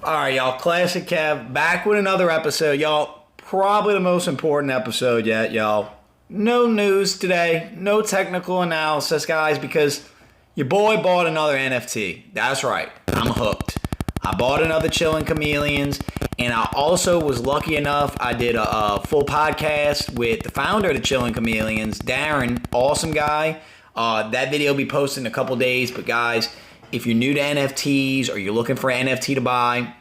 All right, y'all. Classic Kev back with another episode, y'all. Probably the most important episode yet, y'all. No news today, no technical analysis, guys, because your boy bought another NFT. That's right, I'm hooked. I bought another Chillin' Chameleons, and I also was lucky enough, I did a full podcast with the founder of the Chillin' Chameleons, Darren, awesome guy. That video will be posted in a couple days, but guys, if you're new to NFTs or you're looking for an NFT to buy,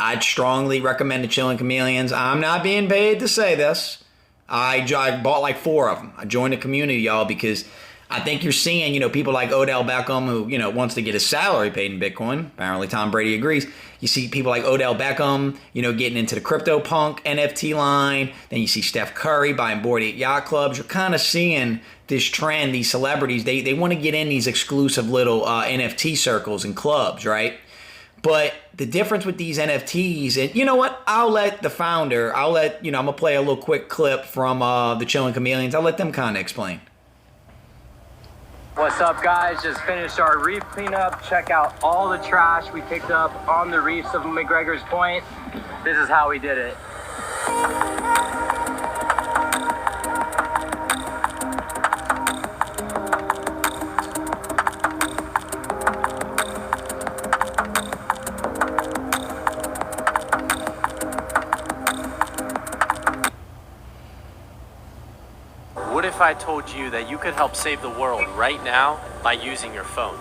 I'd strongly recommend the Chillin' Chameleons. I'm not being paid to say this. I bought like 4 of them. I joined the community, y'all, because I think you're seeing, people like Odell Beckham who, wants to get his salary paid in Bitcoin. Apparently Tom Brady agrees. You see people like Odell Beckham, getting into the CryptoPunk NFT line. Then you see Steph Curry buying Bored Ape Yacht Clubs. You're kind of seeing this trend, these celebrities, they want to get in these exclusive little NFT circles and clubs, right? But the difference with these NFTs, and you know what? I'll let the founder, I'm going to play a little quick clip from the Chillin' Chameleons. I'll let them kind of explain. What's up, guys? Just finished our reef cleanup. Check out all the trash we picked up on the reefs of McGregor's Point. This is how we did it. What if I told you that you could help save the world right now by using your phone?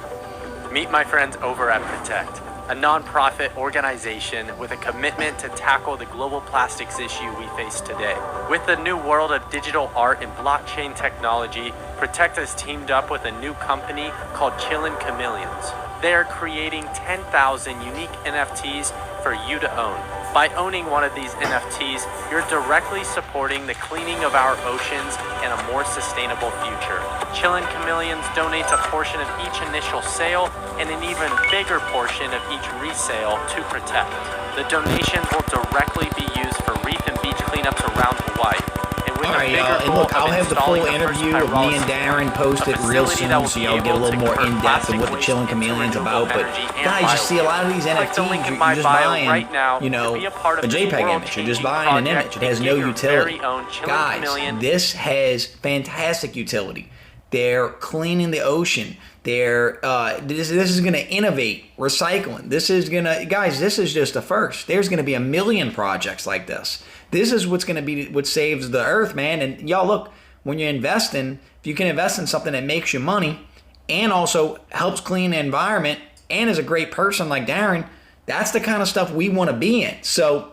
Meet my friends over at Protect, a nonprofit organization with a commitment to tackle the global plastics issue we face today. With the new world of digital art and blockchain technology, Protect has teamed up with a new company called Chillin' Chameleons. They are creating 10,000 unique NFTs for you to own. By owning one of these NFTs, you're directly supporting the cleaning of our oceans and a more sustainable future. Chillin' Chameleons donates a portion of each initial sale and an even bigger portion of each resale to Protect. The donations will directly be used for reef and beach cleanups around Hawaii. All right, y'all, and look, I'll have the full interview of me and Darren posted real soon, so y'all get a little more in-depth of what the Chillin' Chameleon's about. But guys, you see a lot of these NFTs, you're just buying, a JPEG image. You're just buying an image. It has no utility. Guys, this has fantastic utility. They're cleaning the ocean. This is going to innovate recycling. This is just the first. There's going to be a million projects like this. This is what's going to be what saves the earth, man. And y'all, look, when you're investing, if you can invest in something that makes you money and also helps clean the environment and is a great person like Darren, that's the kind of stuff we want to be in. So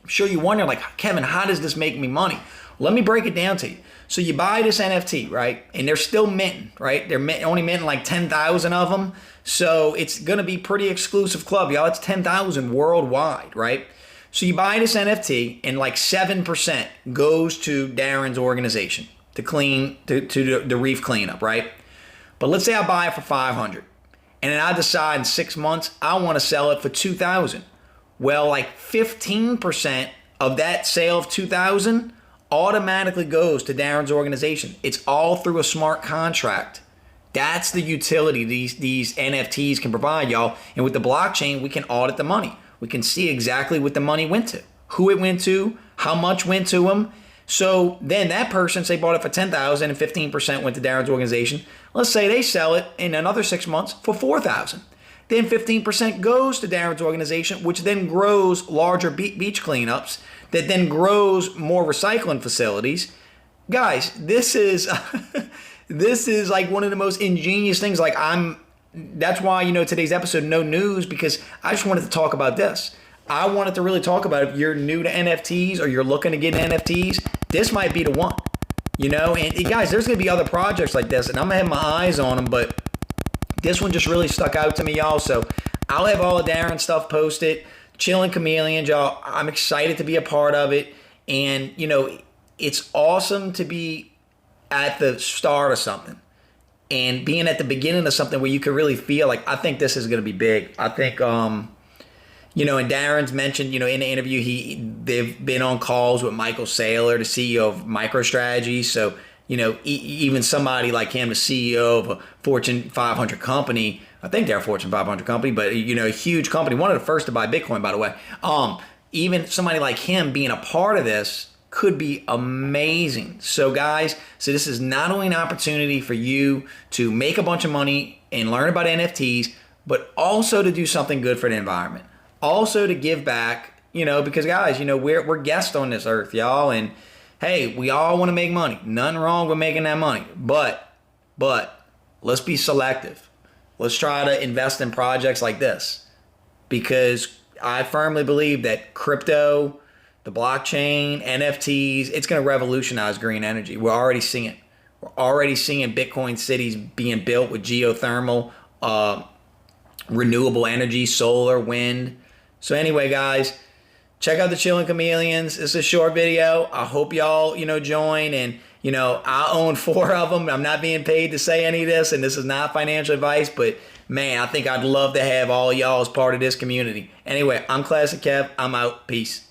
I'm sure you wonder, like, Kevin, how does this make me money? Let me break it down to you. So you buy this NFT, right? And they're still minting, right? They're only minting like 10,000 of them. So it's going to be pretty exclusive club, y'all. It's 10,000 worldwide, right? So you buy this NFT and like 7% goes to Darren's organization to clean, to the reef cleanup, right? But let's say I buy it for 500 and then I decide in 6 months I want to sell it for 2,000. Well, like 15% of that sale of 2,000 automatically goes to Darren's organization. It's all through a smart contract. That's the utility these NFTs can provide, y'all. And with the blockchain, we can audit the money. We can see exactly what the money went to, who it went to, how much went to them. So then that person, say, bought it for 10,000 and 15% went to Darren's organization. Let's say they sell it in another 6 months for 4,000. Then 15% goes to Darren's organization, which then grows larger beach cleanups, that then grows more recycling facilities. Guys, this is this is like one of the most ingenious things. That's why, today's episode, no news, because I just wanted to talk about this. I wanted to really talk about if you're new to NFTs or you're looking to get NFTs, this might be the one. And guys, there's going to be other projects like this, and I'm going to have my eyes on them, but this one just really stuck out to me, y'all. So I'll have all of Darren's stuff posted. Chillin' Chameleons, y'all. I'm excited to be a part of it. And, it's awesome to be at the start of something and being at the beginning of something where you can really feel like, I think this is going to be big. I think, and Darren's mentioned, in the interview, they've been on calls with Michael Saylor, the CEO of MicroStrategy. So, even somebody like him, the CEO of a Fortune 500 company, I think they're a Fortune 500 company, but you know, a huge company, one of the first to buy Bitcoin, by the way. Even somebody like him being a part of this could be amazing. So guys, so this is not only an opportunity for you to make a bunch of money and learn about NFTs, but also to do something good for the environment. Also to give back, you know, because guys, you know, we're guests on this earth, y'all, and hey, we all want to make money. Nothing wrong with making that money, but let's be selective. Let's try to invest in projects like this, because I firmly believe that crypto, the blockchain, NFTs, it's going to revolutionize green energy. We're already seeing it. We're already seeing Bitcoin cities being built with geothermal, renewable energy, solar, wind. So anyway, guys, check out the Chilling Chameleons. It's a short video. I hope y'all, you know, join. And, you know, I own 4 of them. I'm not being paid to say any of this, and this is not financial advice, but man, I think I'd love to have all y'all as part of this community. Anyway, I'm Classic Kev. I'm out. Peace.